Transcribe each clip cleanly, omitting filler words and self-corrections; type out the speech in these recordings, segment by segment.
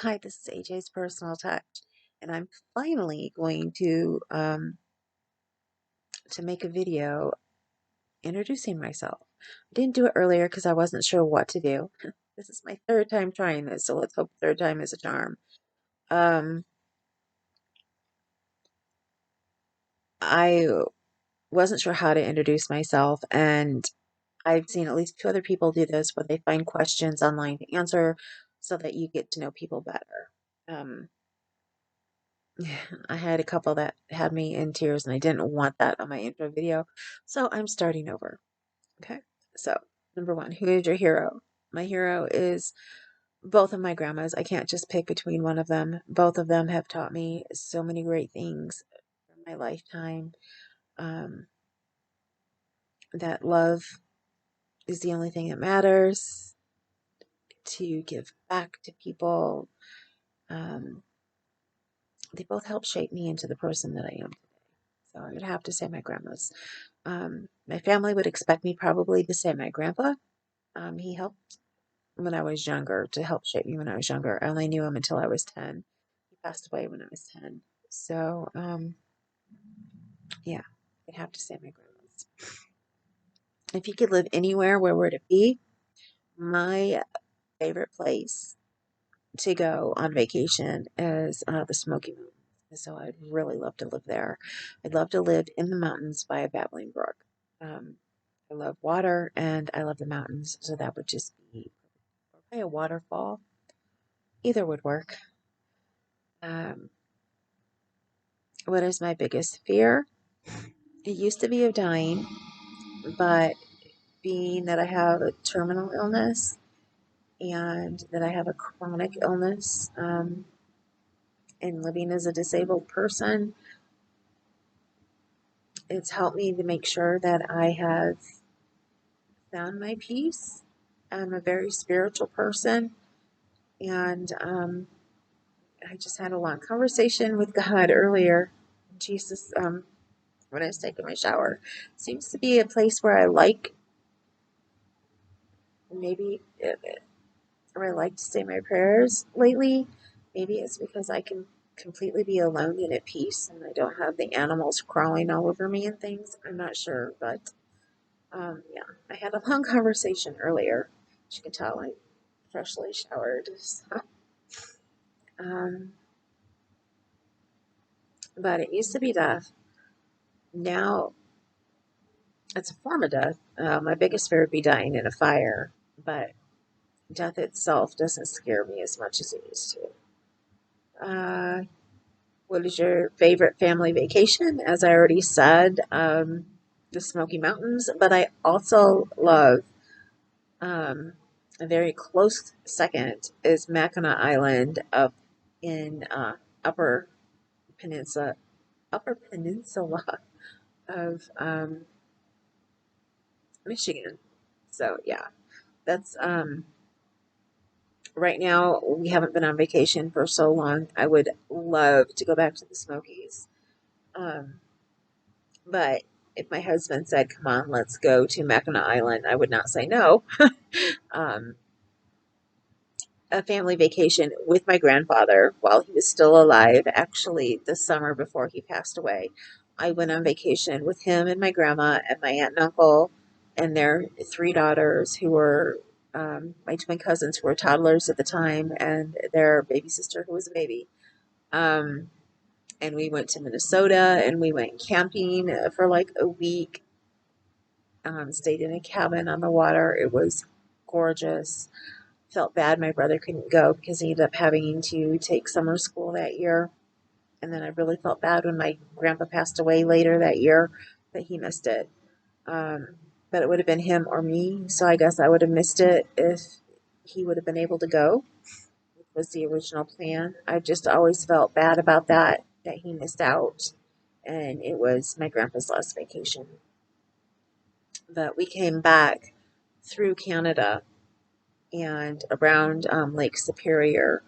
Hi, this is AJ's Personal Touch, and I'm finally going to make a video introducing myself. I didn't do it earlier because I wasn't sure what to do. This is my third time trying this, so let's hope third time is a charm. Um, I wasn't sure how to introduce myself, and I've seen at least two other people do this where they find questions online to answer so that you get to know people better. Um, I had a couple that had me in tears, and I didn't want that on my intro video, so I'm starting over. Okay, so number one, who is your hero? My hero is both of my grandmas. I can't just pick between one of them. Both of them have taught me so many great things in my lifetime. Um, that love is the only thing that matters, to give back to people. Um, they both helped shape me into the person that I am today. So I would have to say my grandmas. My family would expect me probably to say my grandpa. He helped when I was younger, to help shape me when I was younger. I only knew him until I was 10. He passed away when I was 10. So, yeah, I'd have to say my grandma's. If you could live anywhere, where would it be? My favorite place to go on vacation is the Smoky Mountains. So I'd really love to live there. I'd love to live in the mountains by a babbling brook. Um, I love water and I love the mountains, so that would just be by a waterfall. Either would work. Um, what is my biggest fear? It used to be of dying, but being that I have a terminal illness and that I have a chronic illness, and living as a disabled person, it's helped me to make sure that I have found my peace. I'm a very spiritual person, and I just had a long conversation with God earlier. Jesus, when I was taking my shower, seems to be a place where I like, maybe where I like to say my prayers lately. Maybe it's because I can completely be alone and at peace, and I don't have the animals crawling all over me and things. I'm not sure, but yeah, I had a long conversation earlier. As you can tell, I freshly showered. So, um, but it used to be death. Now it's a form of death. My biggest fear would be dying in a fire, but death itself doesn't scare me as much as it used to. What is your favorite family vacation? As I already said, the Smoky Mountains, but I also love, um, a very close second is Mackinac Island up in upper peninsula, upper peninsula of Michigan. So yeah, that's right now we haven't been on vacation for so long. I would love to go back to the Smokies. Um, But if my husband said, "Come on, let's go to Mackinac Island," I would not say no. um, a family vacation with my grandfather while he was still alive, actually, this summer before he passed away. I went on vacation with him and my grandma and my aunt and uncle and their three daughters, who were my twin cousins, who were toddlers at the time, and their baby sister, who was a baby. Um, and we went to Minnesota and we went camping for like a week. Stayed in a cabin on the water. It was gorgeous. Felt bad my brother couldn't go because he ended up having to take summer school that year. And then I really felt bad when my grandpa passed away later that year that he missed it. Um, but it would have been him or me. So I guess I would have missed it if he would have been able to go, which was the original plan. I just always felt bad about that he missed out. And it was my grandpa's last vacation. But we came back through Canada and around Lake Superior,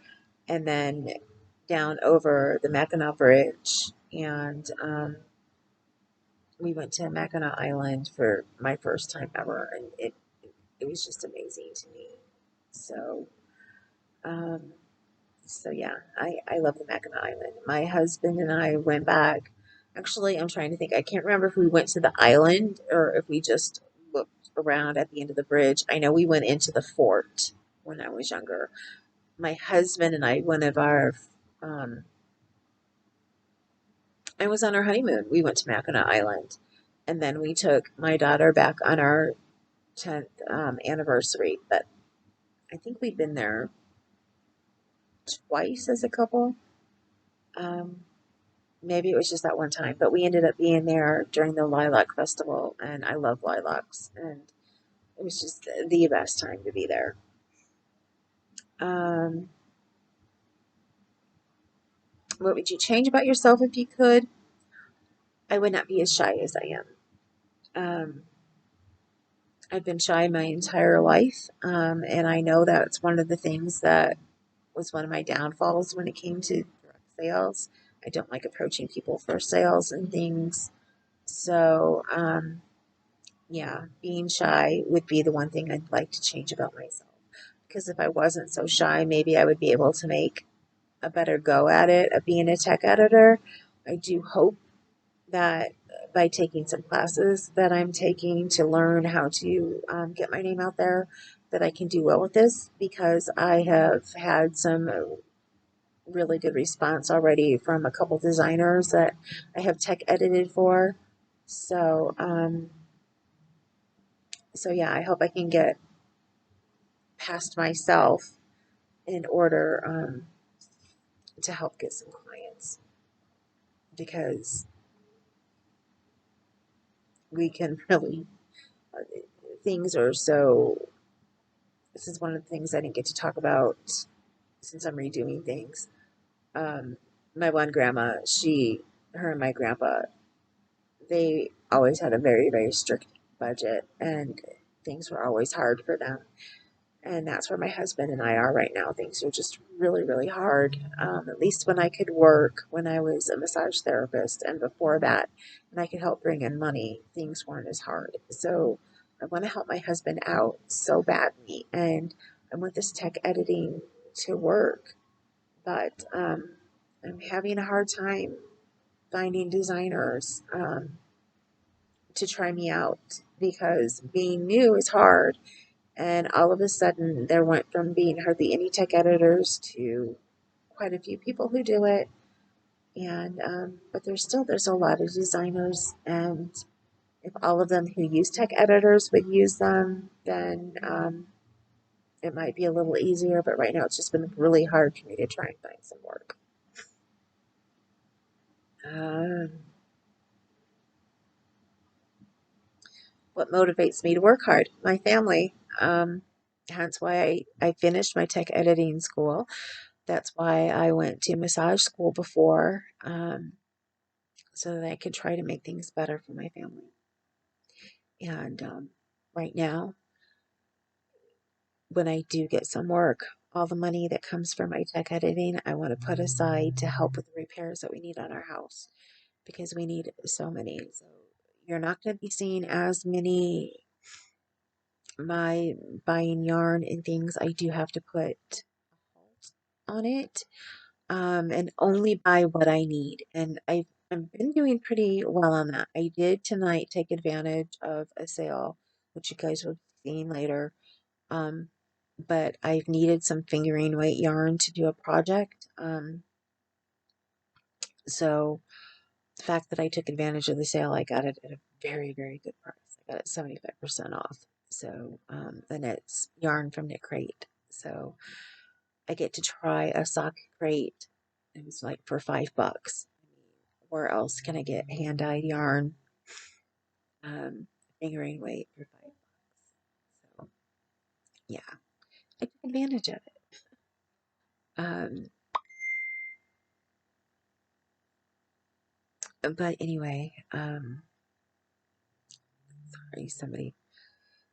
and then down over the Mackinac Bridge. And we went to Mackinac Island for my first time ever, and it was just amazing to me. So, um, So yeah, I love the Mackinac Island. My husband and I went back. Actually, I'm trying to think. I can't remember if we went to the island or if we just looked around at the end of the bridge. I know we went into the fort when I was younger. My husband and I, one of our, um, I was on our honeymoon. We went to Mackinac Island, and then we took my daughter back on our 10th anniversary. But I think we'd been there twice as a couple. Um, Maybe it was just that one time, but we ended up being there during the Lilac Festival, and I love lilacs, and it was just the best time to be there. Um, what would you change about yourself if you could? I would not be as shy as I am. Um, I've been shy my entire life, and I know that's one of the things that was one of my downfalls when it came to direct sales. I don't like approaching people for sales and things. So, yeah, being shy would be the one thing I'd like to change about myself. Because if I wasn't so shy, maybe I would be able to make a better go at it of being a tech editor. I do hope that by taking some classes that I'm taking to learn how to get my name out there, that I can do well with this because I have had some really good response already from a couple designers that I have tech edited for. So, so yeah, I hope I can get past myself in order to help get some clients because we can really, uh, things are so, this is one of the things I didn't get to talk about since I'm redoing things. Um, my one grandma, her and my grandpa, they always had a very, very strict budget and things were always hard for them. And that's where my husband and I are right now. Things are just really, really hard. At least when I could work, when I was a massage therapist, and before that, and I could help bring in money, things weren't as hard. So I want to help my husband out so badly, and I want this tech editing to work, but I'm having a hard time finding designers to try me out because being new is hard and all of a sudden, there went from being hardly any tech editors to quite a few people who do it. And but there's a lot of designers, and if all of them who use tech editors would use them, then it might be a little easier. But right now, it's just been really hard for me to try and find some work. Um, what motivates me to work hard? My family. Hence why I finished my tech editing school. That's why I went to massage school before, so that I could try to make things better for my family. And right now, when I do get some work, all the money that comes from my tech editing, I want to put aside to help with the repairs that we need on our house because we need so many. So you're not going to be seeing as many my buying yarn and things. I do have to put a halt on it and only buy what I need. And I've been doing pretty well on that. I did tonight take advantage of a sale, which you guys will be seeing later. Um, but I've needed some fingering weight yarn to do a project. So the fact that I took advantage of the sale, I got it at a very, very good price. I got it 75% off. So, and it's yarn from Knit Crate. So I get to try a sock crate. It was like for $5. Where else can I get hand dyed yarn, fingering weight for $5? So yeah, I took advantage of it. But anyway, sorry, somebody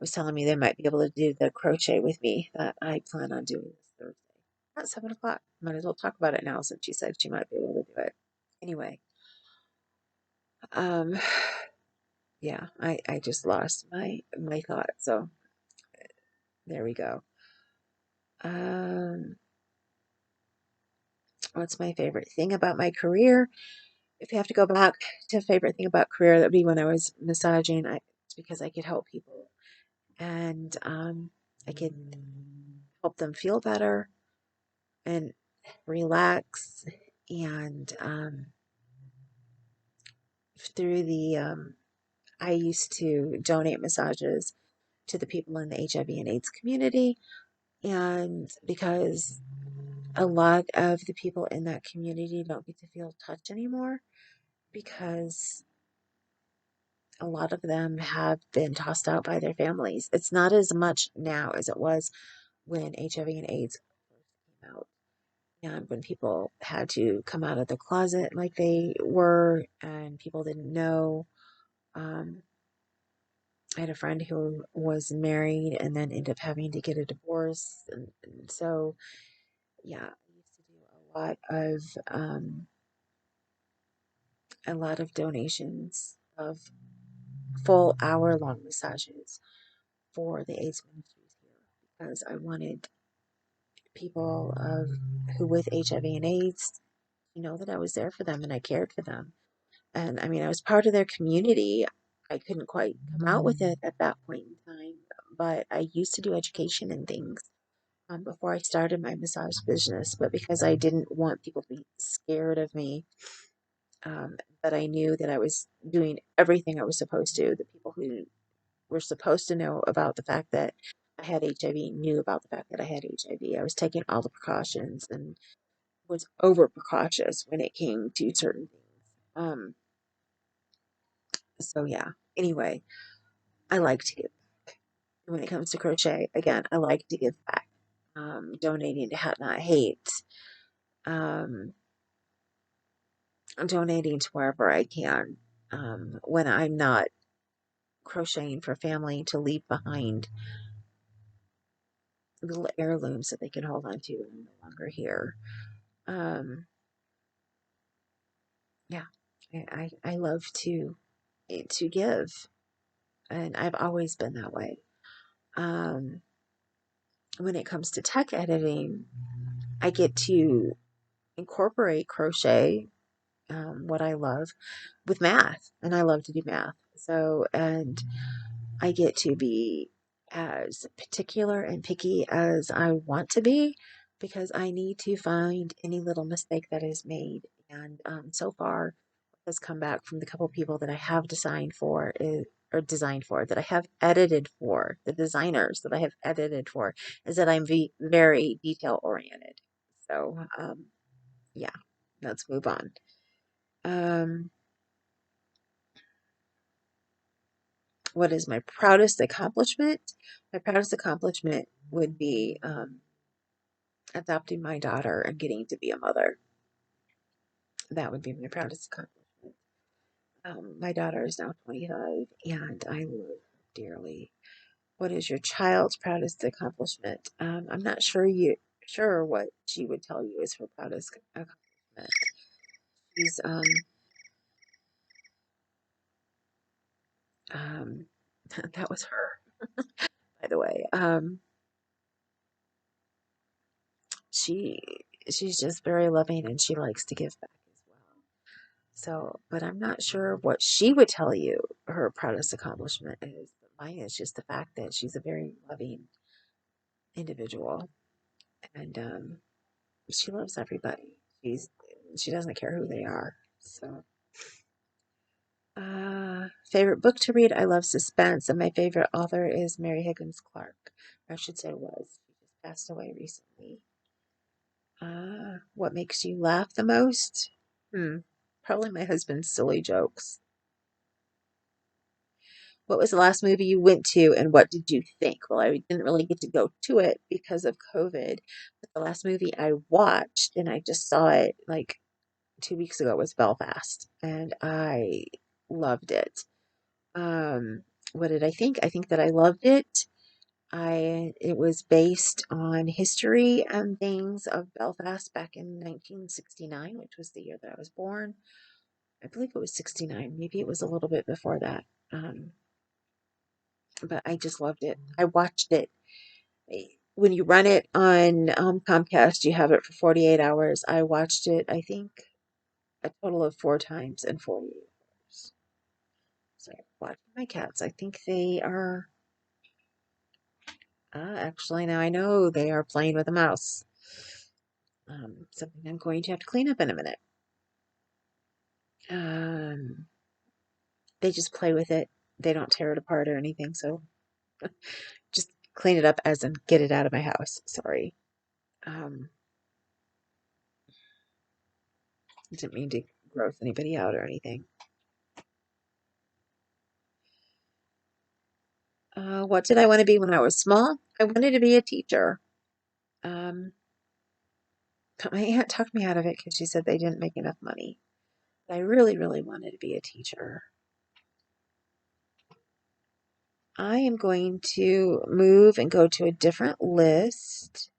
was telling me they might be able to do the crochet with me that I plan on doing this Thursday at 7 o'clock. Might as well talk about it now since she said she might be able to do it. Anyway, um, yeah, I just lost my thought. So there we go. Um, What's my favorite thing about my career? If you have to go back to a favorite thing about career, that would be when I was massaging. It's because I could help people, and I could help them feel better and relax. And through the I used to donate massages to the people in the HIV and AIDS community. And because a lot of the people in that community don't get to feel touch anymore, because a lot of them have been tossed out by their families. It's not as much now as it was when HIV and AIDS came out. And when people had to come out of the closet like they were, and people didn't know. Um, I had a friend who was married and then ended up having to get a divorce. And so, yeah, I used to do a lot of donations of full hour long massages for the AIDS ministries here because I wanted people who with HIV and AIDS to know that I was there for them and I cared for them. And I mean, I was part of their community. I couldn't quite come out with it at that point in time, but I used to do education and things before I started my massage business. But because I didn't want people to be scared of me, but I knew that I was doing everything I was supposed to. The people who were supposed to know about the fact that I had HIV knew about the fact that I had HIV. I was taking all the precautions and was over precautious when it came to certain things. So yeah. Anyway, I like to give. When it comes to crochet, again, I like to give back. Donating to Hat Not Hate. Um, donating to wherever I can. When I'm not crocheting for family to leave behind little heirlooms that they can hold on to when I'm no longer here. Um, yeah, I love to give, and I've always been that way. Um, when it comes to tech editing, I get to incorporate crochet, what I love, with math, and I love to do math. So, and I get to be as particular and picky as I want to be because I need to find any little mistake that is made. And so far, what has come back from the couple people that I have designed for, that I have edited for, the designers that I have edited for, is that I'm very detail oriented. So, yeah, let's move on. Um, what is my proudest accomplishment? My proudest accomplishment would be adopting my daughter and getting to be a mother. That would be my proudest accomplishment. My daughter is now 25 and I love her dearly. What is your child's proudest accomplishment? I'm not sure what she would tell you is her proudest accomplishment. She's um that was her, by the way. She she's just very loving and she likes to give back as well. So, but I'm not sure what she would tell you her proudest accomplishment is. But mine is just the fact that she's a very loving individual and she loves everybody. She doesn't care who they are. So, favorite book to read? I love suspense, and my favorite author is Mary Higgins Clark. Or I should say was. She just passed away recently. What makes you laugh the most? Hmm. Probably my husband's silly jokes. What was the last movie you went to and what did you think? Well, I didn't really get to go to it because of COVID, but the last movie I watched, and I just saw it like 2 weeks ago, was Belfast, and I loved it. Um, what did I think? I think that I loved it. It was based on history and things of Belfast back in 1969, which was the year that I was born. I believe it was 69. Maybe it was a little bit before that. Um, but I just loved it. I watched it. when you run it on Comcast, you have it for 48 hours. I watched it, I think, a total of 4 times in 48 hours. So watching my cats. I think they are, actually, now I know they are playing with a mouse. Something I'm going to have to clean up in a minute. Um, they just play with it. They don't tear it apart or anything, so just clean it up as in get it out of my house. Sorry. Um, didn't mean to gross anybody out or anything. What did I want to be when I was small? I wanted to be a teacher. Um, but my aunt talked me out of it because she said they didn't make enough money. But I really, really wanted to be a teacher. I am going to move and go to a different list.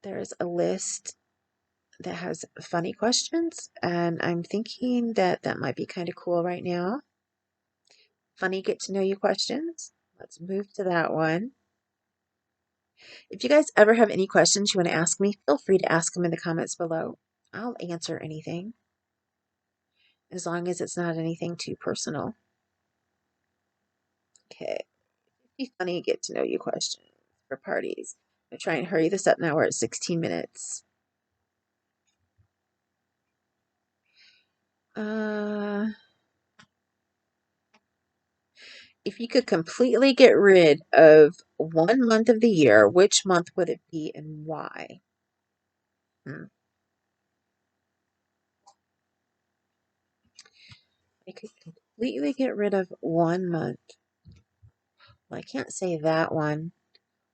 There's a list that has funny questions, and I'm thinking that that might be kind of cool right now. Funny get to know you questions. Let's move to that one. If you guys ever have any questions you want to ask me, feel free to ask them in the comments below. I'll answer anything as long as it's not anything too personal. Okay. Be funny get to know you questions for parties. I'm going to try and hurry this up now. We're at 16 minutes. If you could completely get rid of one month of the year, which month would it be and why? I could completely get rid of one month. Well, I can't say that one.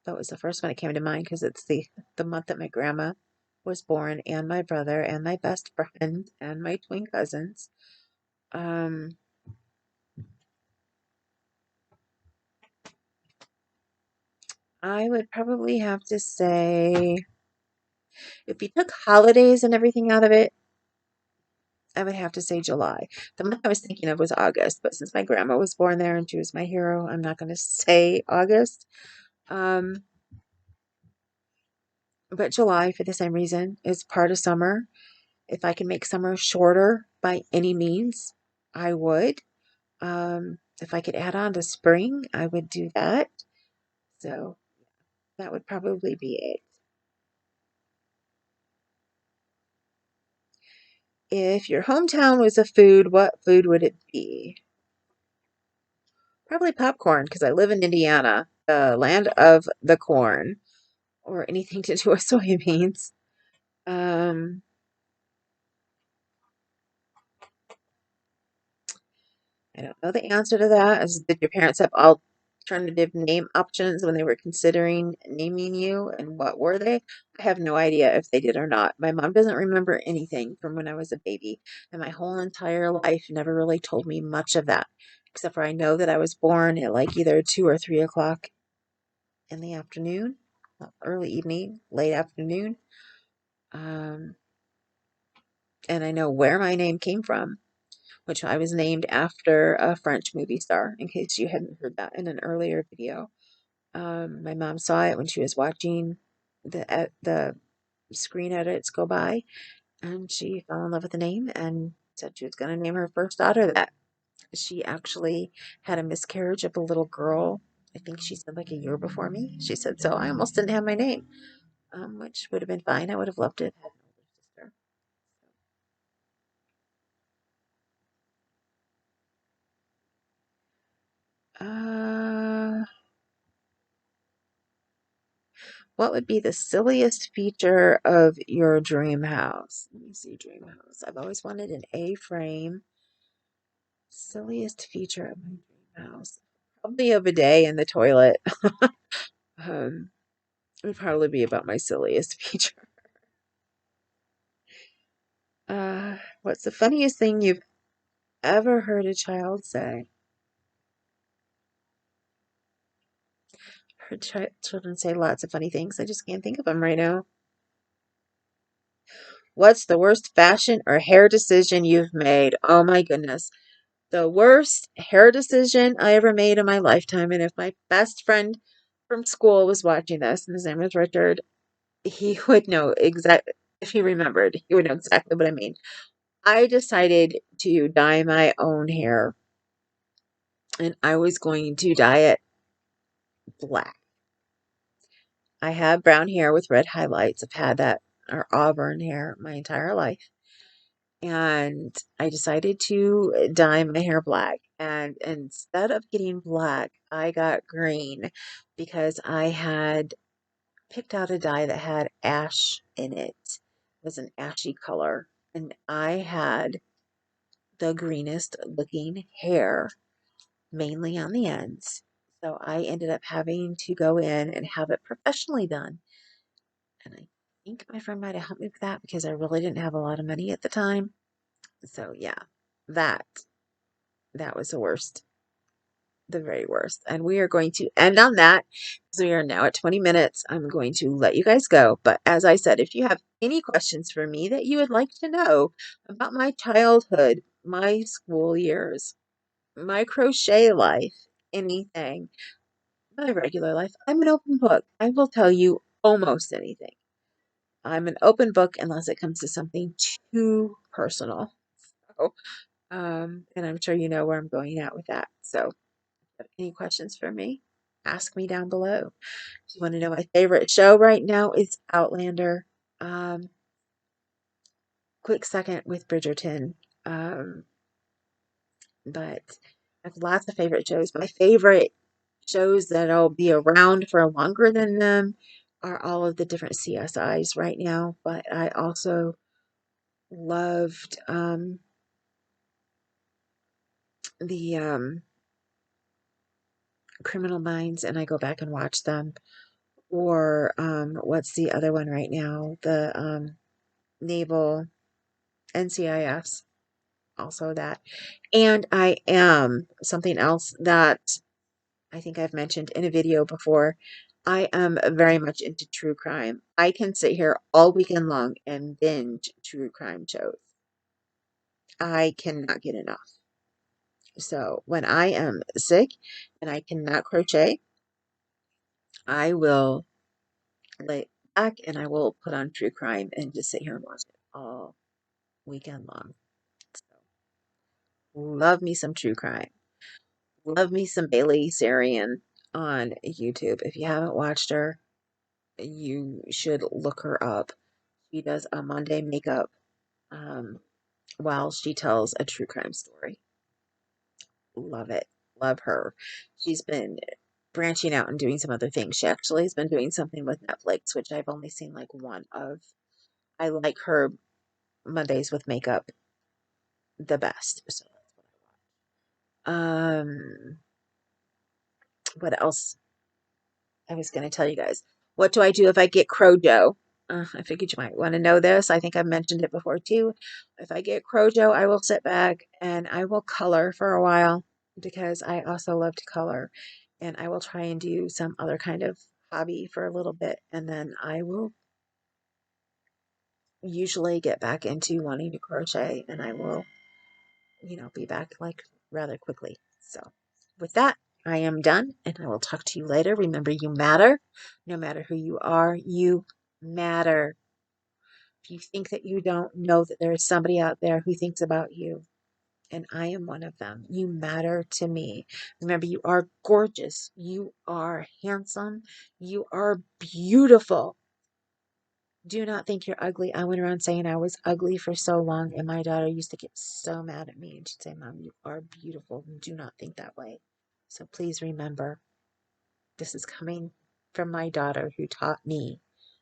That was the first one that came to mind because it's the month that my grandma was born, and my brother, and my best friend, and my twin cousins. Um, I would probably have to say, if you took holidays and everything out of it, I would have to say July. The month I was thinking of was August, but since my grandma was born there and she was my hero, I'm not going to say August. Um, but July, for the same reason, is part of summer. If I can make summer shorter by any means, I would. If I could add on to spring, I would do that. So that would probably be it. If your hometown was a food, what food would it be? Probably popcorn, because I live in Indiana, the land of the corn, or anything to do with soybeans. Um, I don't know the answer to that. Did your parents have alternative name options when they were considering naming you, and what were they? I have no idea if they did or not. My mom doesn't remember anything from when I was a baby, and my whole entire life never really told me much of that, except for I know that I was born at like either 2 or 3 o'clock in the afternoon, early evening, late afternoon. Um, and I know where my name came from, which I was named after a French movie star, in case you hadn't heard that in an earlier video. My mom saw it when she was watching the screen edits go by, and she fell in love with the name and said she was going to name her first daughter that. She actually had a miscarriage of a little girl. I think she said like a year before me. She said, so I almost didn't have my name, which would have been fine. I would have loved it. Had an older sister. Uh, what would be the silliest feature of your dream house? Let me see, dream house. I've always wanted an A-frame. Silliest feature of my dream house. Probably a bidet in the toilet. It would probably be about my silliest feature. What's the funniest thing you've ever heard a child say? Heard children say lots of funny things. I just can't think of them right now. What's the worst fashion or hair decision you've made? Oh my goodness. The worst hair decision I ever made in my lifetime. And if my best friend from school was watching this, and his name was Richard. He would know exactly, if he remembered, he would know exactly what I mean. I decided to dye my own hair, and I was going to dye it black. I have brown hair with red highlights. I've had that, or auburn hair, my entire life. And I decided to dye my hair black. And instead of getting black, I got green because I had picked out a dye that had ash in it. It was an ashy color. And I had the greenest looking hair, mainly on the ends. So I ended up having to go in and have it professionally done. And I think my friend might have helped me with that because I really didn't have a lot of money at the time. So yeah, that that was the worst, the very worst. And we are going to end on that because we are now at 20 minutes. I'm going to let you guys go. But as I said, if you have any questions for me that you would like to know about my childhood, my school years, my crochet life, anything, my regular life, I'm an open book. I will tell you almost anything. I'm an open book unless it comes to something too personal. So, and I'm sure you know where I'm going at with that. So, have any questions for me? Ask me down below. If you want to know my favorite show right now, it's Outlander. Um, quick second with Bridgerton. Um, but I have lots of favorite shows. My favorite shows that'll be around for longer than them are all of the different CSIs right now. But I also loved the Criminal Minds, and I go back and watch them. Or what's the other one right now? The Naval NCIS, also that. And I am something else that I think I've mentioned in a video before. I am very much into true crime. I can sit here all weekend long and binge true crime shows. I cannot get enough. So when I am sick and I cannot crochet, I will lay back and I will put on true crime and just sit here and watch it all weekend long. So, love me some true crime. Love me some Bailey Sarian on YouTube. If you haven't watched her, you should look her up. She does a Monday makeup um, while she tells a true crime story. Love it. Love her. She's been branching out and doing some other things. She actually has been doing something with Netflix, which I've only seen like one of. I like her Mondays with makeup the best. So that's what I watch. What else? I was going to tell you guys. What do I do if I get Crojo? I figured you might want to know this. I think I've mentioned it before too. If I get Crojo, I will sit back and I will color for a while because I also love to color. And I will try and do some other kind of hobby for a little bit. And then I will usually get back into wanting to crochet and I will, be back like rather quickly. So with that, I am done and I will talk to you later. Remember, you matter. No matter who you are, you matter. If you think that you don't, know that there is somebody out there who thinks about you. And I am one of them. You matter to me. Remember, you are gorgeous. You are handsome. You are beautiful. Do not think you're ugly. I went around saying I was ugly for so long, and my daughter used to get so mad at me. And she'd say, Mom, you are beautiful. Do not think that way. So please remember, this is coming from my daughter who taught me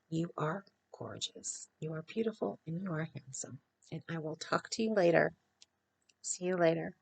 you are gorgeous, you are beautiful, and you are handsome. And I will talk to you later. See you later.